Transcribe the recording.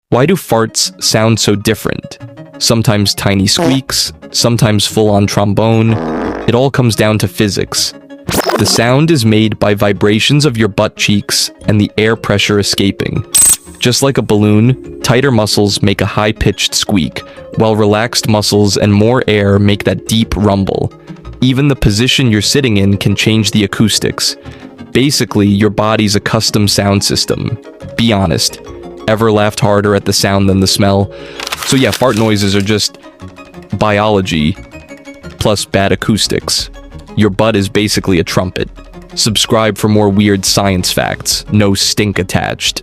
Why do farts sound so different? Sometimes tiny squeaks, sometimes full-on trombone. It all comes down to physics. The sound is made by vibrations of your butt cheeks and the air pressure escaping. Just like a balloon, tighter muscles make a high-pitched squeak, while relaxed muscles and more air make that deep rumble. Even the position you're sitting in can change the acoustics. Basically, your body's a custom sound system. Be honest. Ever laughed harder at the sound than the smell? So yeah, fart noises are just biology plus bad acoustics. Your butt is basically a trumpet. Subscribe for more weird science facts, no stink attached.